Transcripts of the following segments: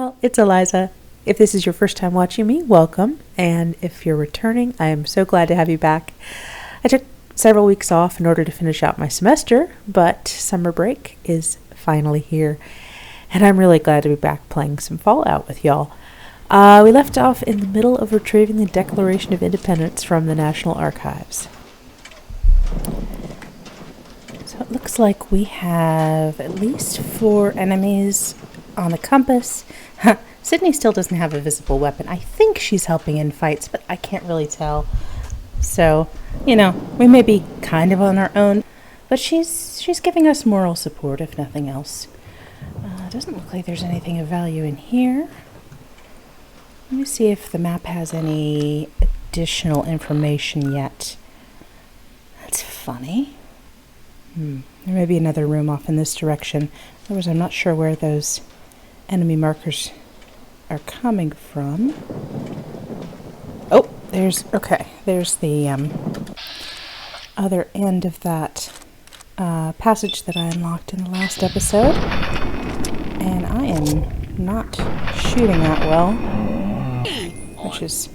y'all, it's Eliza. If this is your first time watching me, welcome. And if you're returning, I am so glad to have you back. I took several weeks off in order to finish out my semester, but summer break is finally here. And I'm really glad to be back playing some Fallout with y'all. We left off in the middle of retrieving the Declaration of Independence from the National Archives. So it looks like we have at least 4 enemies on the compass. Sydney still doesn't have a visible weapon. I think she's helping in fights, but I can't really tell. So, we may be kind of on our own, but she's giving us moral support, if nothing else. Doesn't look like there's anything of value in here. Let me see if the map has any additional information yet. That's funny. There may be another room off in this direction. Otherwise, I'm not sure where those enemy markers are coming from. Oh, there's the other end of that passage that I unlocked in the last episode. And I am not shooting that well, which is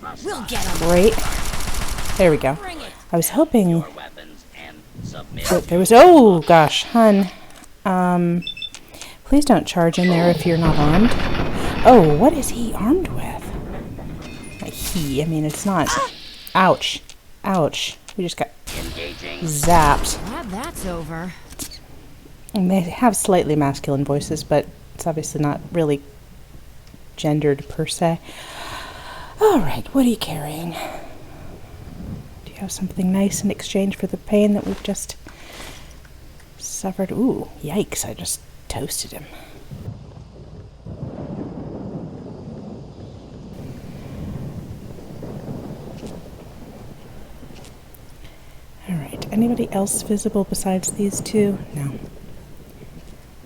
great. There we go. I was hoping that there was... Oh, gosh, hun. Please don't charge in there if you're not armed. Oh, what is he armed with? It's not... Ouch. Ouch. We just got zapped. Glad that's over. And they have slightly masculine voices, but it's obviously not really gendered per se. Alright, what are you carrying? Do you have something nice in exchange for the pain that we've just suffered? Ooh, yikes, I just toasted him. Alright, anybody else visible besides these two? No.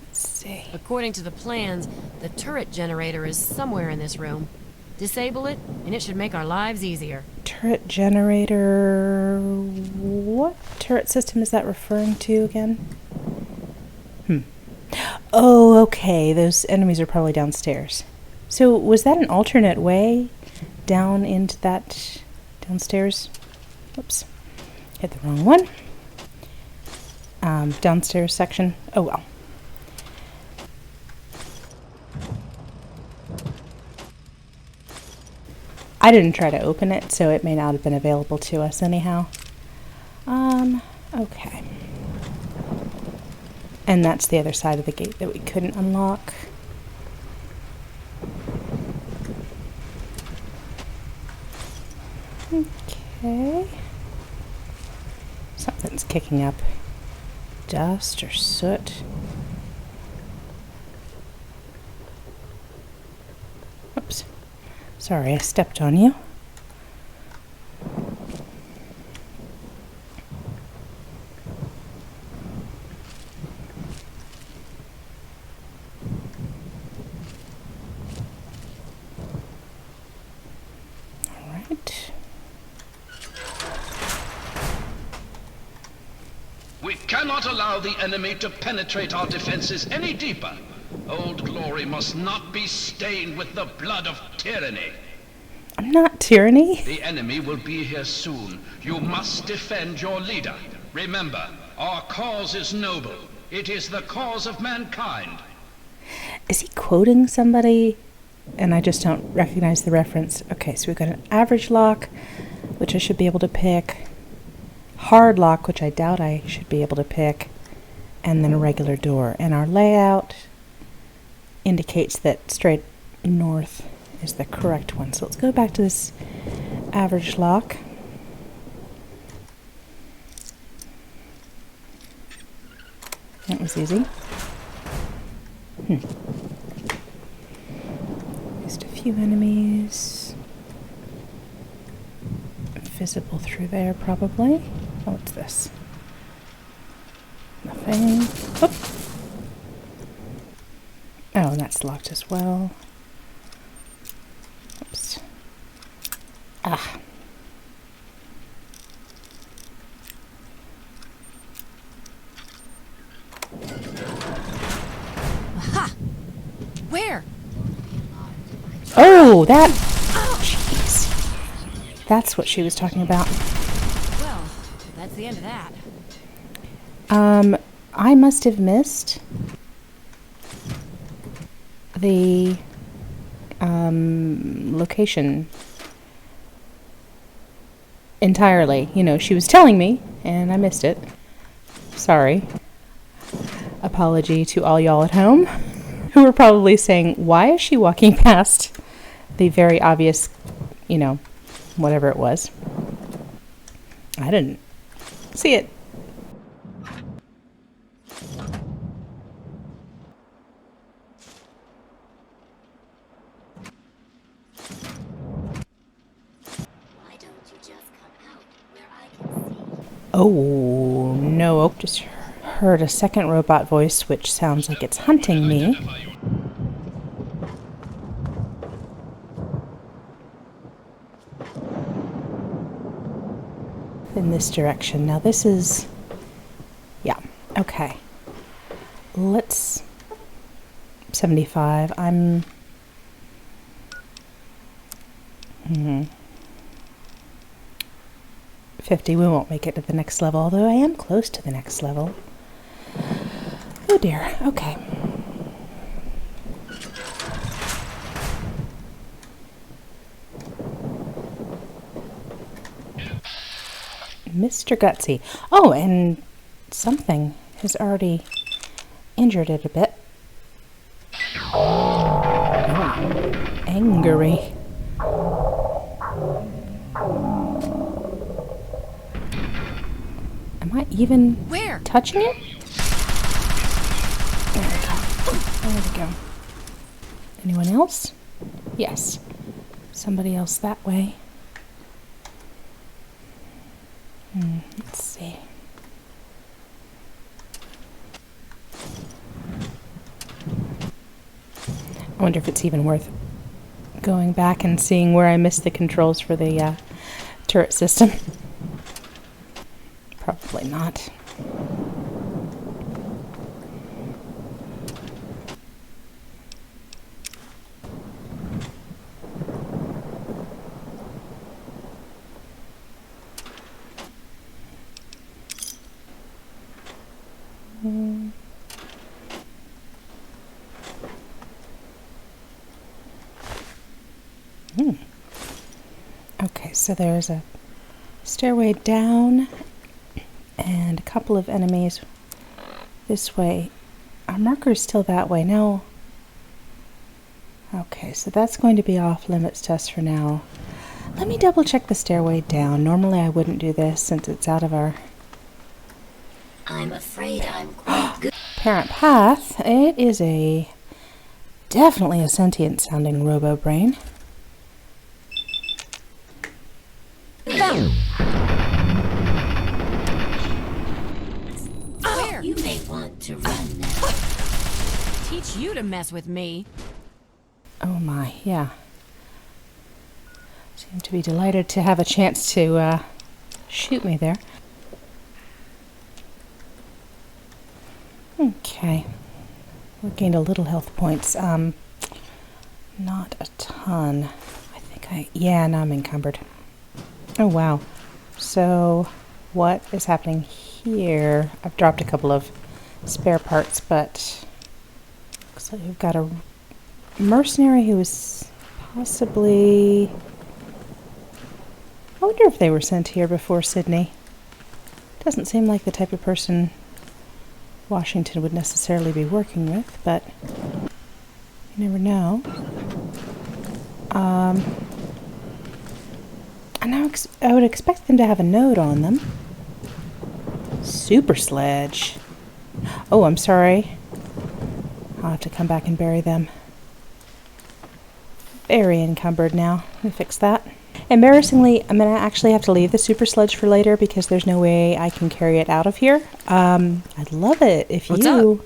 Let's see. According to the plans, the turret generator is somewhere in this room. Disable it, and it should make our lives easier. Turret generator... What turret system is that referring to again? Oh, okay. Those enemies are probably downstairs. So, was that an alternate way down into that downstairs? Oops. Hit the wrong one. Downstairs section. Oh, well. I didn't try to open it, so it may not have been available to us anyhow. Okay. And that's the other side of the gate that we couldn't unlock. Okay. Something's kicking up. Dust or soot. Oops. Sorry, I stepped on you. We cannot allow the enemy to penetrate our defenses any deeper. Old Glory must not be stained with the blood of tyranny. I'm not tyranny. The enemy will be here soon. You must defend your leader. Remember, our cause is noble. It is the cause of mankind. Is he quoting somebody? And I just don't recognize the reference. Okay, so we've got an average lock, which I should be able to pick. Hard lock, which I doubt I should be able to pick. And then a regular door. And our layout indicates that straight north is the correct one. So let's go back to this average lock. That was easy. Just a few enemies. Visible through there, probably. Oh, what's this? Nothing. Oop. Oh, and that's locked as well. Oops. Ah. Aha! Where? Oh, that... Jeez. That's what she was talking about. Well, that's the end of that. I must have missed the location entirely. You know, she was telling me, and I missed it. Sorry. Apology to all y'all at home who were probably saying, why is she walking past the very obvious, you know, whatever it was. I didn't see it. Oh, no. Just heard a second robot voice, which sounds like it's hunting me. In this direction. Now this is... Yeah. Okay. Let's... 75. I'm... 50. We won't make it to the next level, although I am close to the next level. Oh dear. Okay. Mr. Gutsy. Oh, and something has already injured it a bit. Oh, angry. Am I even touching it? There we go. There we go. Anyone else? Yes. Somebody else that way. Let's see. I wonder if it's even worth going back and seeing where I missed the controls for the turret system. Probably not. Okay, so there's a stairway down and a couple of enemies this way. Our marker is still that way. Now, okay, so that's going to be off limits to us for now. Let me double check the stairway down. Normally I wouldn't do this since it's out of our... I'm afraid I'm quite good. Parent path. It is definitely a sentient sounding robo brain. Where? You may want to run now. Teach you to mess with me. Oh my, yeah. Seem to be delighted to have a chance to shoot me there. Okay. We gained a little health points. Not a ton. I think yeah, now I'm encumbered. Oh wow. So what is happening here? I've dropped a couple of spare parts, but looks like we've got a mercenary who is possibly... I wonder if they were sent here before Sydney. Doesn't seem like the type of person Washington would necessarily be working with, but you never know. And I would expect them to have a note on them. Super sledge. Oh, I'm sorry. I'll have to come back and bury them. Very encumbered now. Let me fix that. Embarrassingly, I'm going to actually have to leave the super sledge for later because there's no way I can carry it out of here. I'd love it if you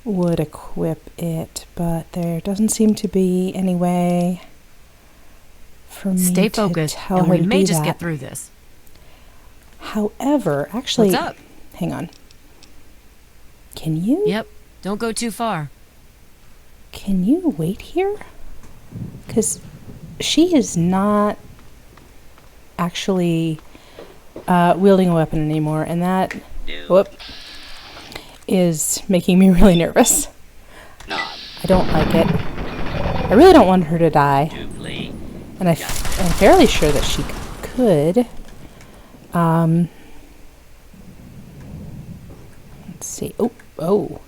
would equip it, but there doesn't seem to be any way for me Stay to focused, tell and her we to may do just that. get through this. However, actually, What's up? Hang on. Can you? Yep. Don't go too far. Can you wait here? Because she is not actually wielding a weapon anymore, and that is making me really nervous. I don't like it. I really don't want her to die, and I'm fairly sure that she could. Let's see. Oh.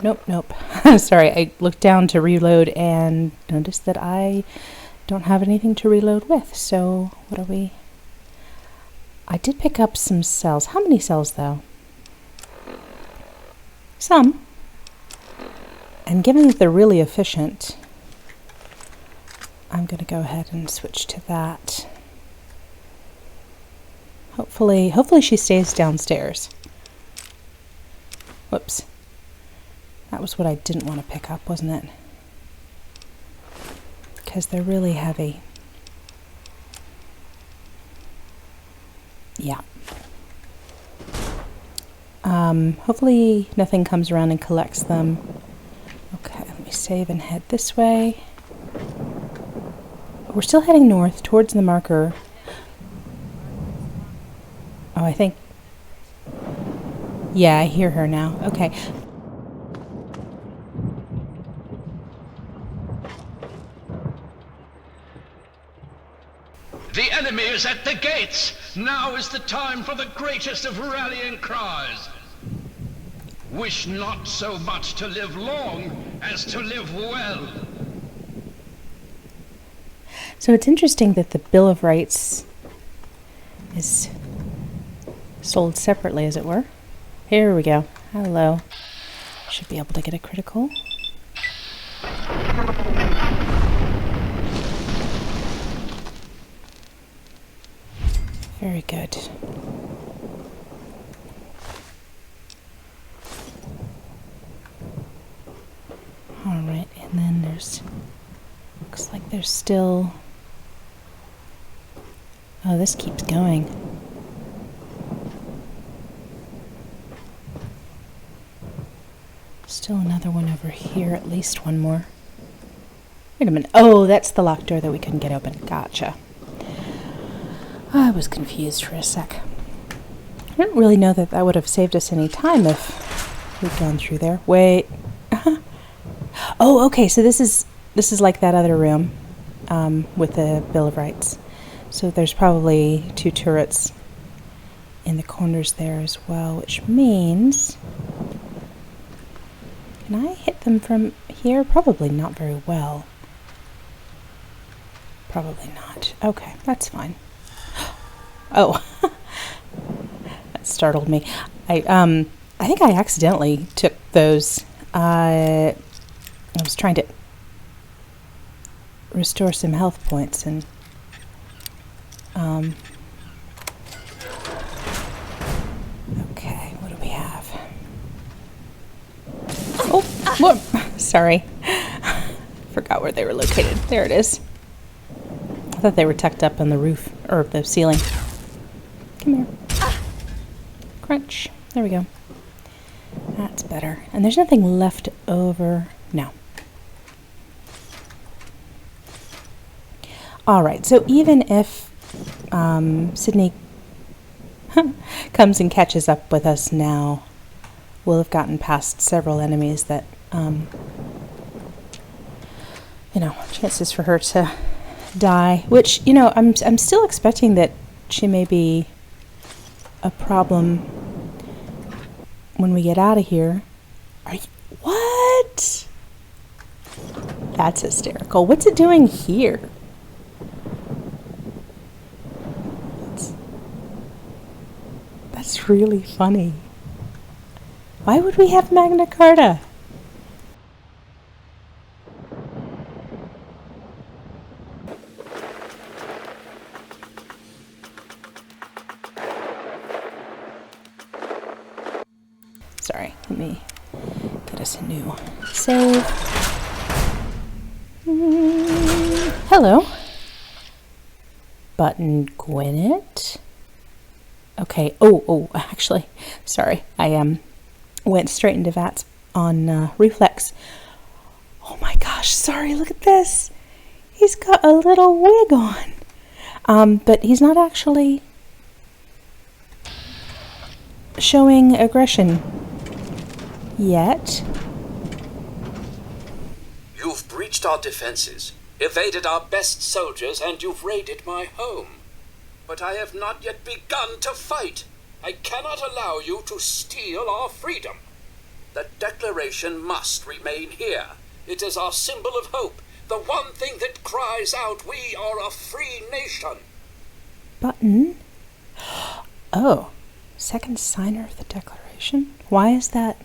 Nope. Sorry, I looked down to reload and noticed that I don't have anything to reload with. So what are we? I did pick up some cells. How many cells, though? Some. And given that they're really efficient, I'm going to go ahead and switch to that. Hopefully she stays downstairs. Whoops. That was what I didn't want to pick up, wasn't it? Because they're really heavy. Yeah. Hopefully nothing comes around and collects them. Okay, let me save and head this way. We're still heading north towards the marker. Oh, I think... Yeah, I hear her now. Okay. The enemy is at the gates. Now is the time for the greatest of rallying cries. Wish not so much to live long as to live well. So it's interesting that the Bill of Rights is sold separately, as it were. Here we go. Hello. Should be able to get a critical. Very good. Alright, and then looks like there's still... Oh, this keeps going. Still another one over here, at least one more. Wait a minute. Oh, that's the locked door that we couldn't get open. Gotcha. I was confused for a sec. I didn't really know that would have saved us any time if we'd gone through there. Wait. Oh, okay. So this is like that other room with the Bill of Rights. So there's probably 2 turrets in the corners there as well, which means... Can I hit them from here? Probably not very well. Probably not. Okay, that's fine. Oh, that startled me. I think I accidentally took those. I was trying to restore some health points, and okay, what do we have? Oh, whoop! Sorry, forgot where they were located. There it is. I thought they were tucked up on the roof or the ceiling. Come here. Crunch. There we go. That's better. And there's nothing left over. No. All right. So even if Sydney comes and catches up with us now, we'll have gotten past several enemies that, chances for her to die. Which, I'm still expecting that she may be a problem when we get out of here. What? That's hysterical. What's it doing here? That's really funny. Why would we have Magna Carta? Sorry, let me get us a new save. Hello. Button Gwyneth. Okay. Oh, actually, sorry. I went straight into VATS on reflex. Oh my gosh, sorry, look at this. He's got a little wig on. But he's not actually showing aggression yet. You've breached our defenses, evaded our best soldiers, and you've raided my home. But I have not yet begun to fight. I cannot allow you to steal our freedom. The Declaration must remain here. It is our symbol of hope, the one thing that cries out, we are a free nation. Button? Oh, second signer of the Declaration? Why is that?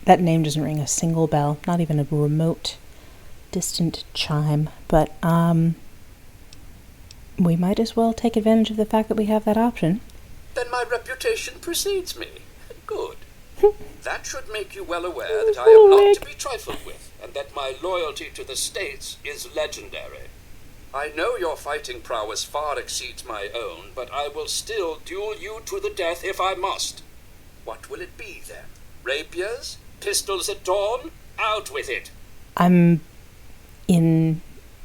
That name doesn't ring a single bell, not even a remote, distant chime. But, we might as well take advantage of the fact that we have that option. Then my reputation precedes me. Good. That should make you well aware that I am not to be trifled with, and that my loyalty to the States is legendary. I know your fighting prowess far exceeds my own, but I will still duel you to the death if I must. What will it be, then? Rapiers? Pistols at dawn? Out with it! I'm in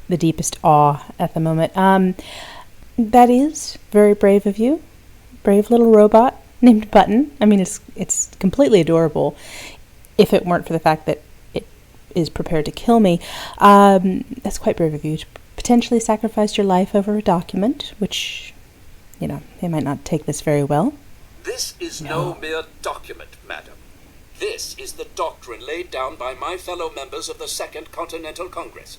the deepest awe at the moment. That is very brave of you. Brave little robot named Button. I mean, it's completely adorable, if it weren't for the fact that it is prepared to kill me. That's quite brave of you to potentially sacrifice your life over a document, which, they might not take this very well. This is no mere document, madam. This is the doctrine laid down by my fellow members of the Second Continental Congress.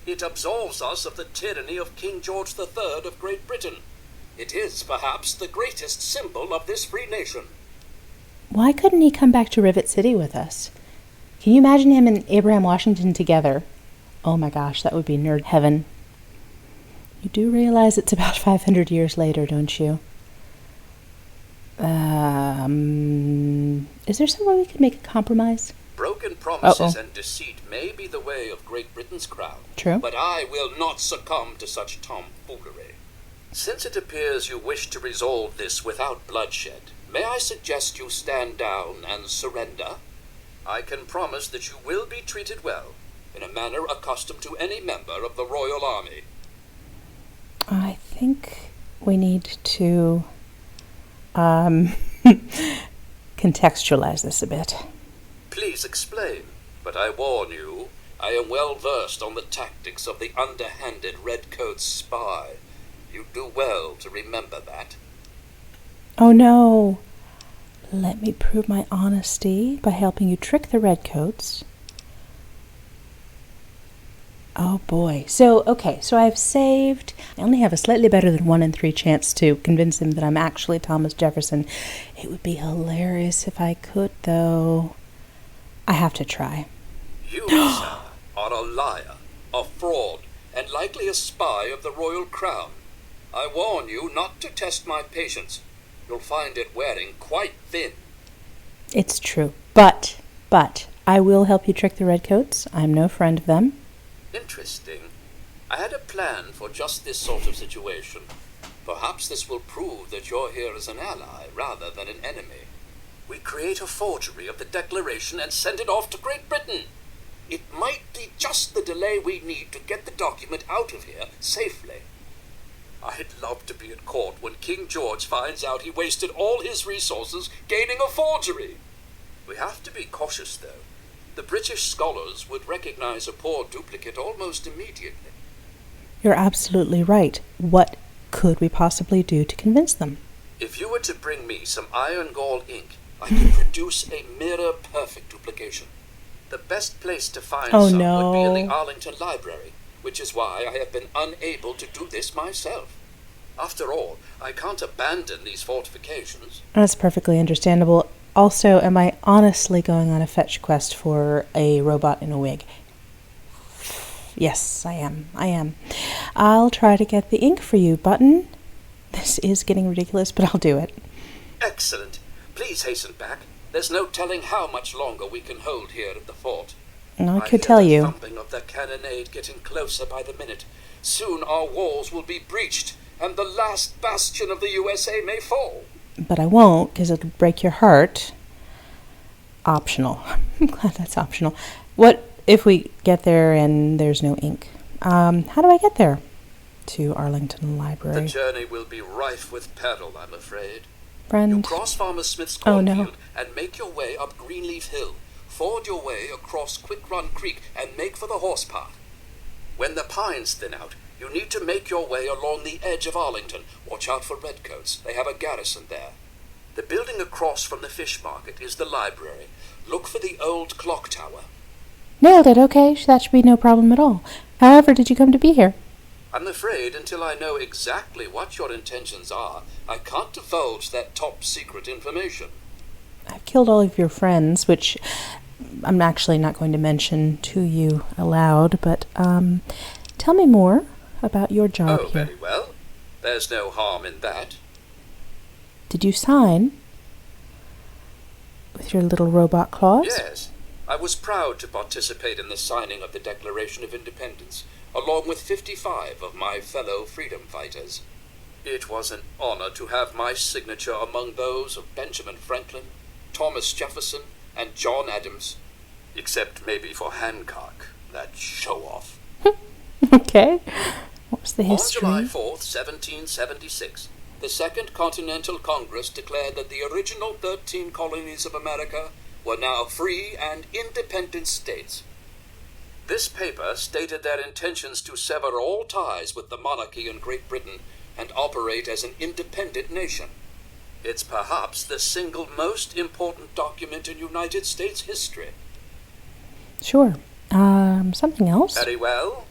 It absolves us of the tyranny of King George III of Great Britain. It is, perhaps, the greatest symbol of this free nation. Why couldn't he come back to Rivet City with us? Can you imagine him and Abraham Washington together? Oh my gosh, that would be nerd heaven. You do realize it's about 500 years later, don't you? Is there some way we could make a compromise? Broken promises and deceit may be the way of Great Britain's crown. True. But I will not succumb to such tomfoolery. Since it appears you wish to resolve this without bloodshed, may I suggest you stand down and surrender? I can promise that you will be treated well, in a manner accustomed to any member of the Royal Army. I think we need to contextualize this a bit. Please explain, but I warn you, I am well versed on the tactics of the underhanded Redcoat spy. You do well to remember that. Oh no! Let me prove my honesty by helping you trick the Redcoats. Oh boy. So I've saved. I only have a slightly better than 1 in 3 chance to convince him that I'm actually Thomas Jefferson. It would be hilarious if I could, though. I have to try. You, sir, are a liar, a fraud, and likely a spy of the royal crown. I warn you not to test my patience. You'll find it wearing quite thin. It's true. But, I will help you trick the Redcoats. I'm no friend of them. Interesting. I had a plan for just this sort of situation. Perhaps this will prove that you're here as an ally rather than an enemy. We create a forgery of the Declaration and send it off to Great Britain. It might be just the delay we need to get the document out of here safely. I'd love to be at court when King George finds out he wasted all his resources gaining a forgery. We have to be cautious, though. The British scholars would recognize a poor duplicate almost immediately. You're absolutely right. What could we possibly do to convince them? If you were to bring me some iron gall ink, I could produce a mirror-perfect duplication. The best place to find some would be in the Arlington Library, which is why I have been unable to do this myself. After all, I can't abandon these fortifications. That's perfectly understandable. Also, am I honestly going on a fetch quest for a robot in a wig? Yes, I am. I'll try to get the ink for you, Button. This is getting ridiculous, but I'll do it. Excellent. Please hasten back. There's no telling how much longer we can hold here at the fort. I could tell you. The thumping of the cannonade getting closer by the minute. Soon our walls will be breached, and the last bastion of the USA may fall. But I won't, because it'll break your heart. Optional. I'm glad that's optional. What if we get there and there's no ink? How do I get there? To Arlington The Library. journey will be rife with peril, I'm afraid. You Friend. cross Farmer Smith's Oh, no. cornfield and make your way up Greenleaf Hill. Ford your way across Quick Run Creek and make for the horse path. When the pines thin out, you need to make your way along the edge of Arlington. Watch out for Redcoats. They have a garrison there. The building across from the fish market is the library. Look for the old clock tower. Nailed it, okay. That should be no problem at all. However, did you come to be here? I'm afraid until I know exactly what your intentions are, I can't divulge that top secret information. I've killed all of your friends, which I'm actually not going to mention to you aloud, but tell me more about your job Oh, here. very well. There's no harm in that. Did you sign with your little robot claws? Yes, I was proud to participate in the signing of the Declaration of Independence, along with 55 of my fellow freedom fighters. It was an honor to have my signature among those of Benjamin Franklin, Thomas Jefferson, and John Adams. Except maybe for Hancock, that show-off. Okay. What was the On history? July 4th, 1776, the Second Continental Congress declared that the original 13 colonies of America were now free and independent states. This paper stated their intentions to sever all ties with the monarchy in Great Britain and operate as an independent nation. It's perhaps the single most important document in United States history. Sure. Something else? Very well.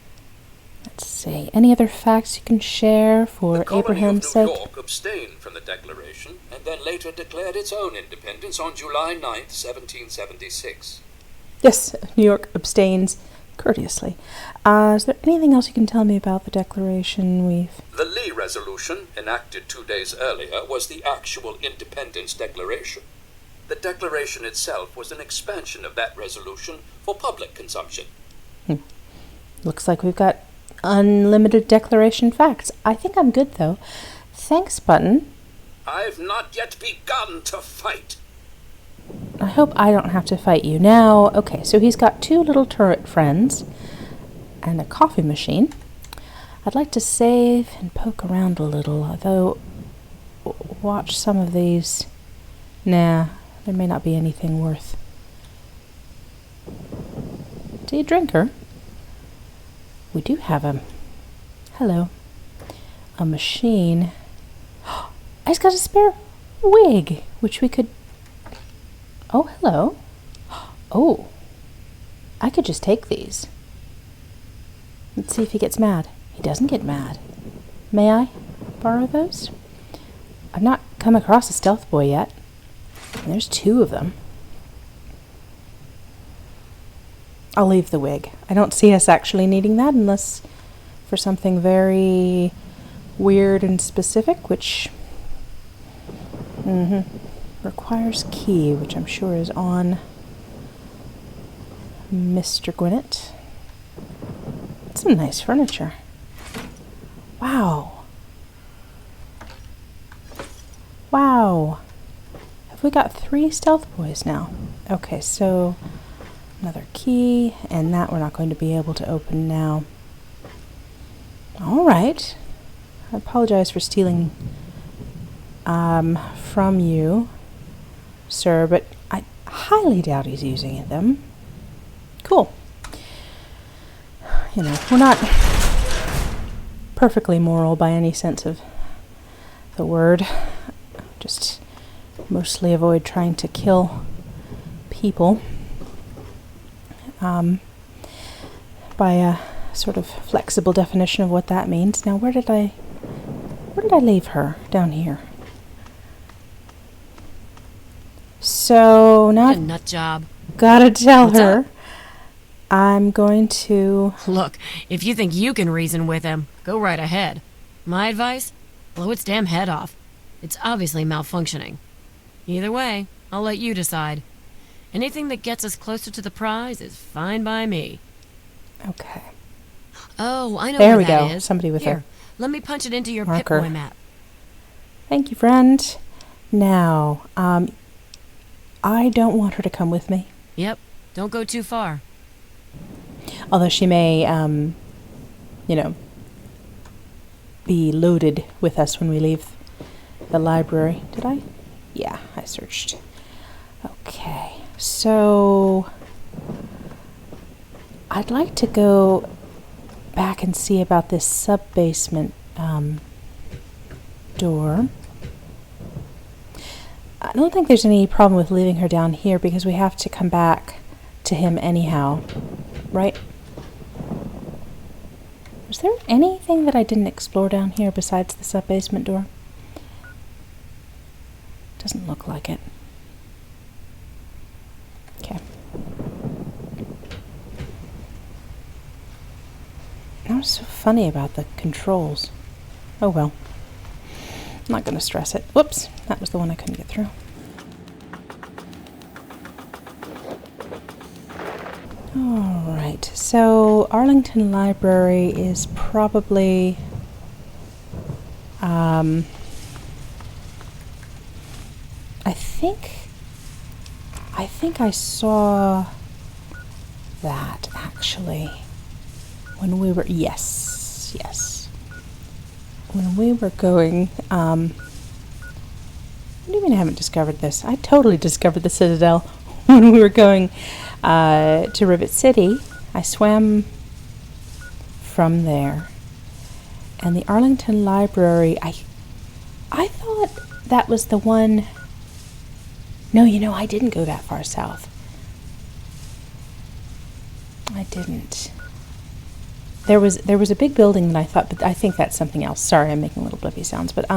Let's see. Any other facts you can share for The colony Abraham's of New sake? York abstained from the Declaration and then later declared its own independence on July 9th, 1776. Yes, New York abstains courteously. Is there anything else you can tell me about the Declaration we've... The Lee Resolution, enacted 2 days earlier, was the actual Independence Declaration. The Declaration itself was an expansion of that resolution for public consumption. Looks like we've got unlimited Declaration facts. I think I'm good, though. Thanks, Button. I've not yet begun to fight. I hope I don't have to fight you. Now, okay, so he's got 2 little turret friends and a coffee machine. I'd like to save and poke around a little, although watch some of these. Nah, there may not be anything worth. Do you drink her? We do have a... Hello. A machine. I've got a spare wig, which we could... Oh, hello. Oh. I could just take these. Let's see if he gets mad. He doesn't get mad. May I borrow those? I've not come across a stealth boy yet. And there's 2 of them. I'll leave the wig. I don't see us actually needing that unless for something very weird and specific, which requires key, which I'm sure is on Mr. Gwinnett. Some nice furniture. Wow. Wow. Have we got 3 stealth boys now? Okay, so another key, and that we're not going to be able to open now. All right. I apologize for stealing from you, sir, but I highly doubt he's using them. Cool. You know, we're not perfectly moral by any sense of the word. Just mostly avoid trying to kill people by a sort of flexible definition of what that means. Now, where did I leave her? Down here. So now What a I've nut job. gotta tell What's her up? I'm going to... Look, if you think you can reason with him, go right ahead. My advice? Blow its damn head off. It's obviously malfunctioning. Either way, I'll let you decide. Anything that gets us closer to the prize is fine by me. Okay. Oh, I know There where we that go. is. Somebody with Here, a let me punch it into your marker. Pip-Boy map. Thank you, friend. Now, I don't want her to come with me. Yep, don't go too far. Although she may you know, be loaded with us when we leave the library. Did I? Yeah, I searched. Okay, so I'd like to go back and see about this sub-basement door. I don't think there's any problem with leaving her down here because we have to come back to him anyhow, right? Was there anything that I didn't explore down here besides the sub-basement door? Doesn't look like it. Okay. That was so funny about the controls. Oh well. I'm not going to stress it. Whoops, that was the one I couldn't get through. Alright, so Arlington Library is probably I think I saw that actually when we were, yes, when we were going, what do you mean I haven't discovered this? I totally discovered the Citadel when we were going to Rivet City. I swam from there. And the Arlington Library, I thought that was the one. No, you know, I didn't go that far south. I didn't. There was a big building that I thought, but I think that's something else. Sorry, I'm making little blippy sounds, but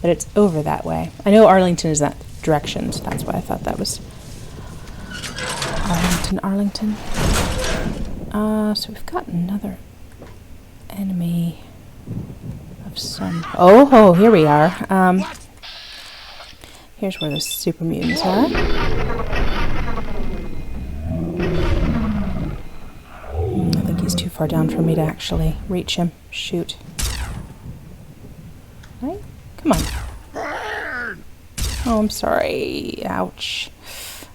it's over that way. I know Arlington is that direction, so that's why I thought that was Arlington. So we've got another enemy of some. Oh, here we are. Here's where the super mutants are. I think he's too far down for me to actually reach him. Shoot. Right? Come on. Oh, I'm sorry. Ouch.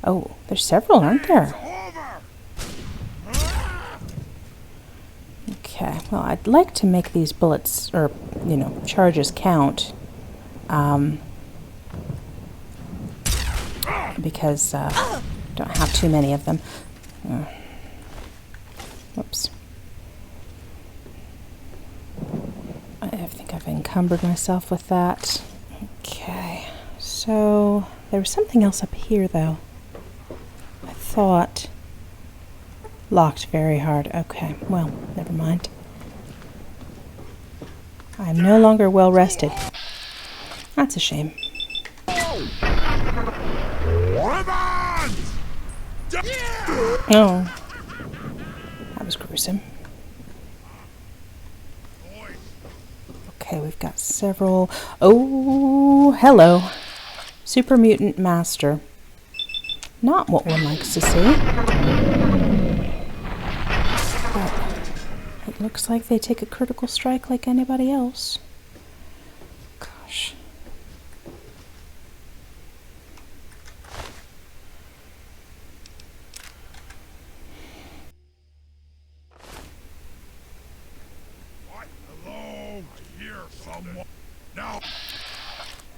Oh, there's several, aren't there? Okay, well, I'd like to make these bullets, or, you know, charges count. Because I don't have too many of them. Whoops. I think I've encumbered myself with that. Okay, so there was something else up here, though. I thought locked very hard. Okay, well, never mind. I'm no longer well rested. That's a shame. Oh, that was gruesome. Okay, we've got several. Oh, hello. Super Mutant Master. Not what one likes to see. But it looks like they take a critical strike like anybody else. Gosh.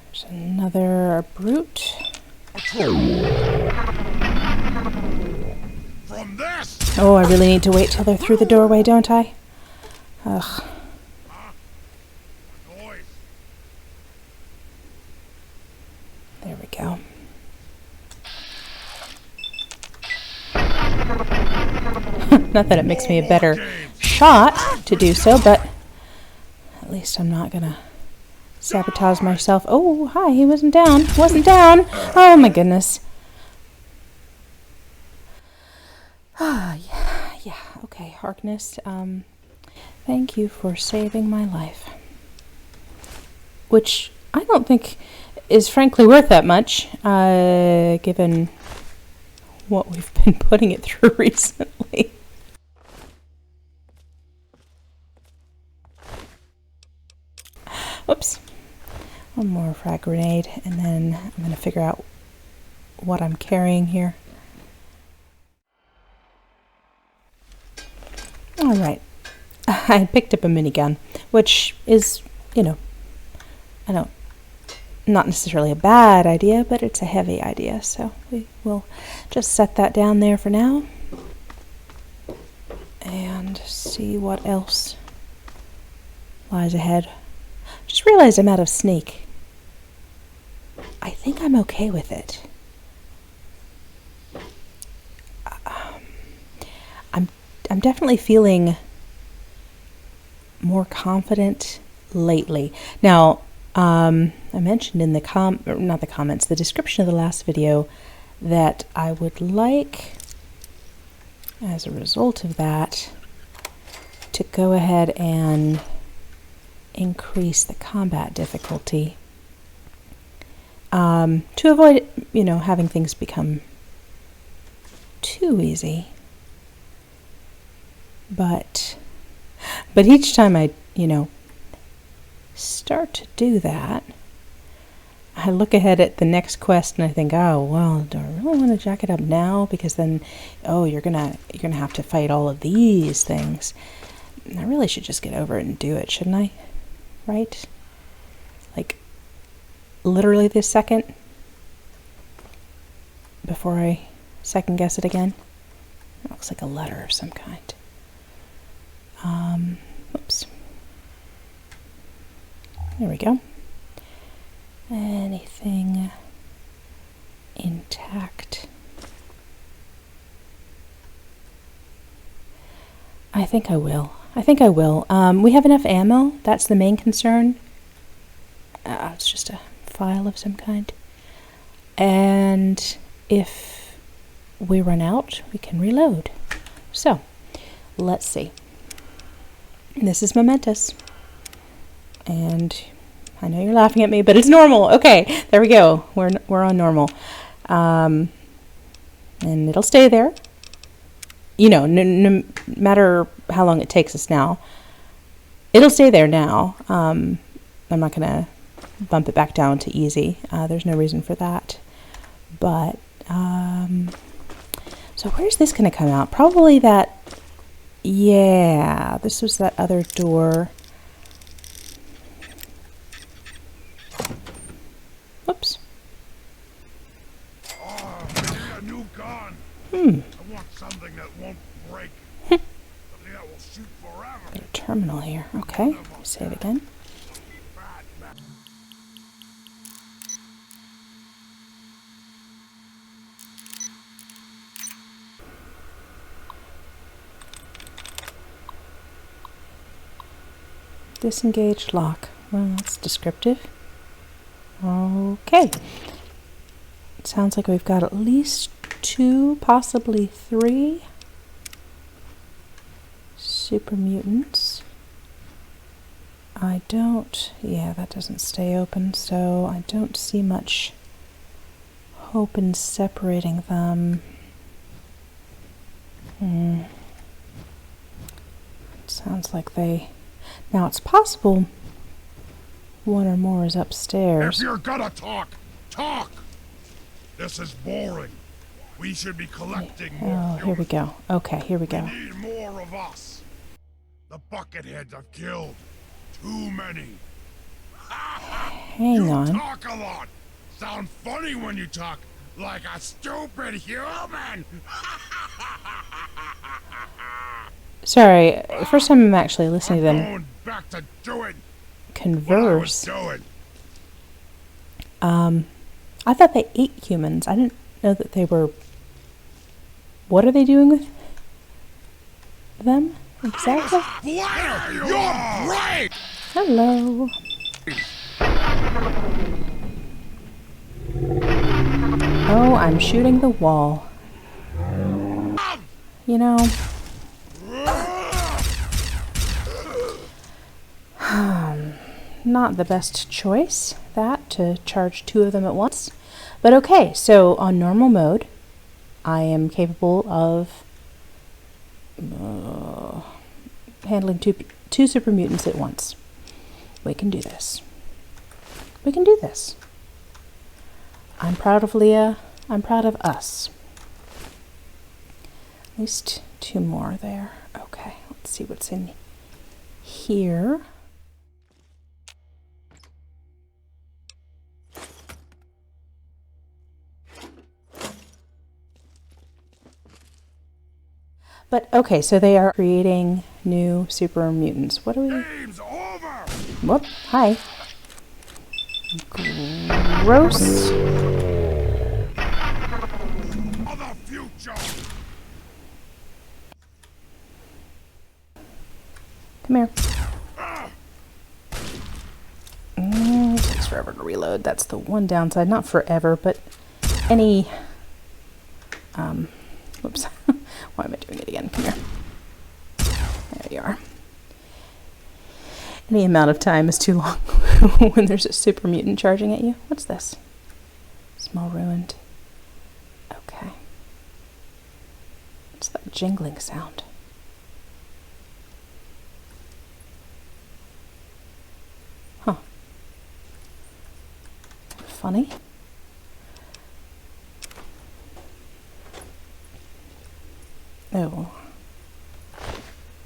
There's another brute. Oh, I really need to wait till they're through the doorway, don't I? Ugh. There we go. Not that it makes me a better shot to do so, but at least I'm not gonna sabotage myself. Oh, hi, he wasn't down. Wasn't down. Oh my goodness. Yeah, okay, Harkness. Thank you for saving my life. Which I don't think is frankly worth that much, given what we've been putting it through recently. Whoops. One more frag grenade, and then I'm going to figure out what I'm carrying here. Alright, I picked up a minigun, which is, not necessarily a bad idea, but it's a heavy idea. So we will just set that down there for now and see what else lies ahead. Just realized I'm out of sneak. I think I'm okay with it. I'm definitely feeling more confident lately. Now, I mentioned in the the description of the last video that I would like, as a result of that, to go ahead and increase the combat difficulty to avoid, having things become too easy. But each time I, start to do that, I look ahead at the next quest and I think, oh, well, do I really want to jack it up now? Because then, you're gonna have to fight all of these things. I really should just get over it and do it, shouldn't I? Right? Like, literally this second, before I second guess it again. It looks like a letter of some kind. Oops. There we go. Anything intact? I think I will. We have enough ammo. That's the main concern. It's just a file of some kind. And if we run out, we can reload. So, let's see. This is momentous. And I know you're laughing at me, but it's normal. Okay, there we go. We're on normal. And it'll stay there. No matter how long it takes us now. It'll stay there now. I'm not going to bump it back down to easy. There's no reason for that. But, so where's this going to come out? Probably that, yeah, this was that other door. Whoops. Oh, I need a new gun. I want something that won't break. Something that will shoot forever. Got a terminal here. Okay, save again. Disengaged lock. Well, that's descriptive. Okay. It sounds like we've got at least 2, possibly 3 super mutants. That doesn't stay open, so I don't see much hope in separating them. Sounds like now it's possible one or more is upstairs. If you're gonna talk, talk! This is boring. We should be collecting more. Here we go. Okay, here we go. We need more of us. The bucketheads have killed too many. Hang on. You talk a lot. Sound funny when you talk like a stupid human. Sorry, first time I'm actually listening to them Going back to doing converse. what I was doing. I thought they ate humans. I didn't know that they were... What are they doing with them? Exactly? Blair, you're great! Hello. Oh, I'm shooting the wall. Not the best choice, that, to charge 2 of them at once. But okay, so on normal mode, I am capable of handling two super mutants at once. We can do this. We can do this. I'm proud of Leah. I'm proud of us. At least 2 more there. Okay, let's see what's in here. But okay, so they are creating new super mutants. What do we... Game's over! Whoop, hi. Gross. For the future! Come here. It takes forever to reload. That's the one downside. Not forever, but any... whoops. Why am I doing it again? Come here. There you are. Any amount of time is too long when there's a super mutant charging at you. What's this? Small ruined. Okay. What's that jingling sound? Huh. Funny. Oh.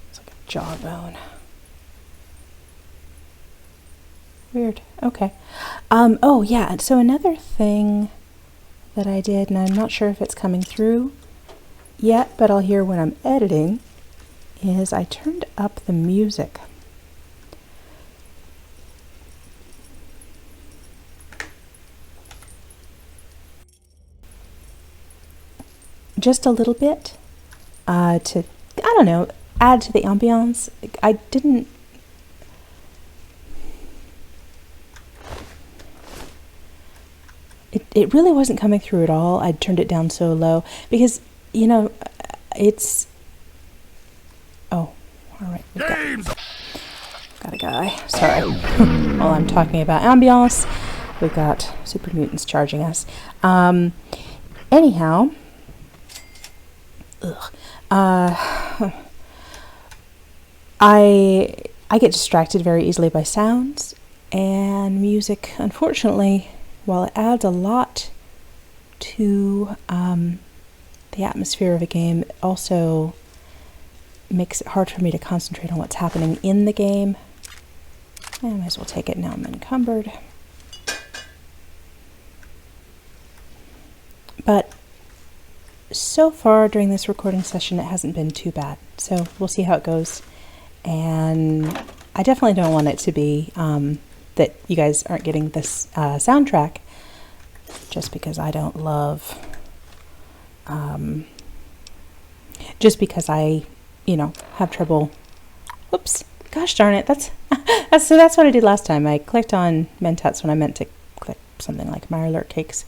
It's like a jawbone. Weird. Okay. Oh yeah, so another thing that I did, and I'm not sure if it's coming through yet, but I'll hear when I'm editing, is I turned up the music. Just a little bit to, I don't know, add to the ambiance. I didn't... It really wasn't coming through at all. I turned it down so low because, you know, it's... Oh, all right. We've got a guy. Sorry. While I'm talking about ambiance, we've got super mutants charging us. Anyhow... Ugh. I get distracted very easily by sounds, and music, unfortunately, while it adds a lot to the atmosphere of a game, it also makes it hard for me to concentrate on what's happening in the game. I might as well take it now I'm encumbered. But so far during this recording session, it hasn't been too bad. So we'll see how it goes. And I definitely don't want it to be that you guys aren't getting this soundtrack just because I don't love, just because I, you know, have trouble. Oops, gosh darn it. That's what I did last time. I clicked on Mentats when I meant to click something like Mirelurk Cakes.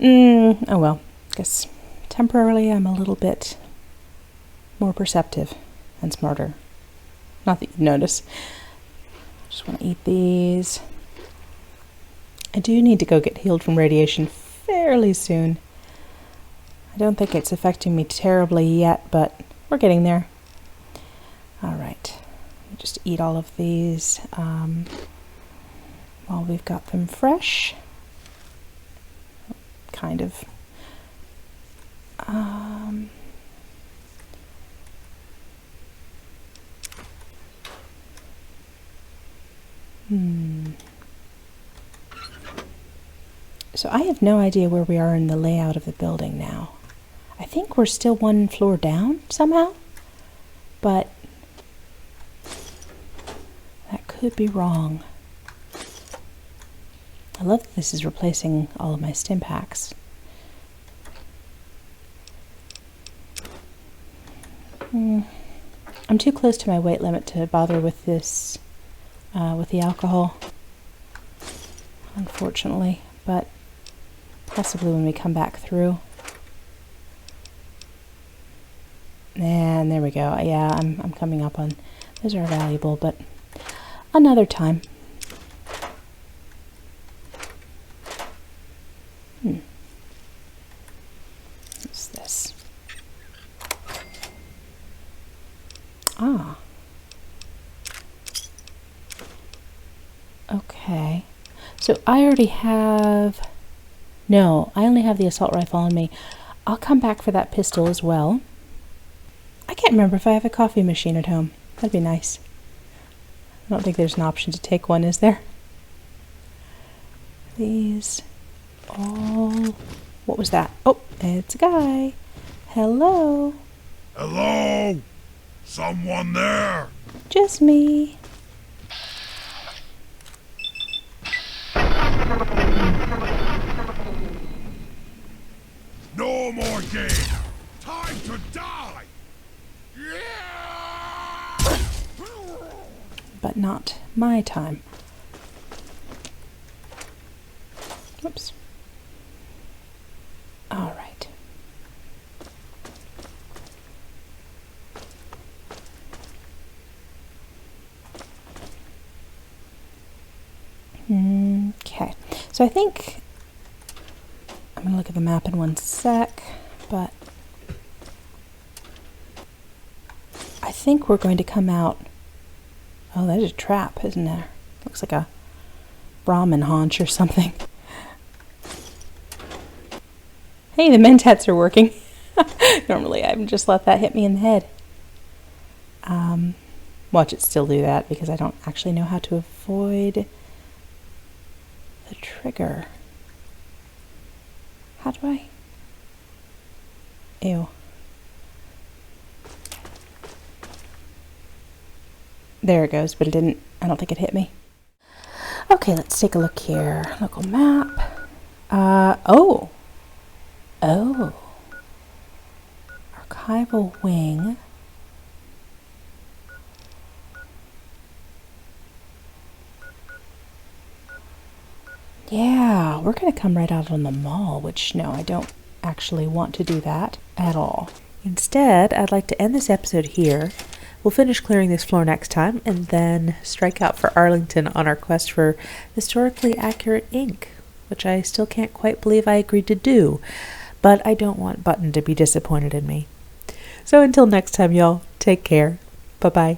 Oh well, guess temporarily I'm a little bit more perceptive and smarter. Not that you'd notice. Just want to eat these. I do need to go get healed from radiation fairly soon. I don't think it's affecting me terribly yet, but we're getting there. Alright. Just eat all of these while we've got them fresh. Kind of. So I have no idea where we are in the layout of the building now. I think we're still one floor down somehow, but that could be wrong. I love that this is replacing all of my stim packs. I'm too close to my weight limit to bother with this, with the alcohol, unfortunately, but possibly when we come back through. And there we go. Yeah, I'm coming up on, those are valuable, but another time. What's this? Ah. Okay. So I already have... No, I only have the assault rifle on me. I'll come back for that pistol as well. I can't remember if I have a coffee machine at home. That'd be nice. don't think there's an option to take one, is there? These all... What was that? Oh, it's a guy. Hello. Hello? Someone there? Just me. No more game. Time to die. Yeah! But not my time. Oops. All right. Okay. So I think I'm going to look at the map in one sec, but I think we're going to come out. Oh, there's a trap, isn't there? Looks like a Brahmin haunch or something. Hey, the mentats are working. Normally, I would just let that hit me in the head. Watch it still do that because I don't actually know how to avoid the trigger. How do I? Ew. There it goes, but it didn't. I don't think it hit me. Okay, let's take a look here. Local map. Oh. Archival wing. Yeah, we're going to come right out on the mall, which, no, I don't actually want to do that at all. Instead, I'd like to end this episode here. We'll finish clearing this floor next time, and then strike out for Arlington on our quest for historically accurate ink, which I still can't quite believe I agreed to do, but I don't want Button to be disappointed in me. So until next time, y'all, take care. Bye-bye.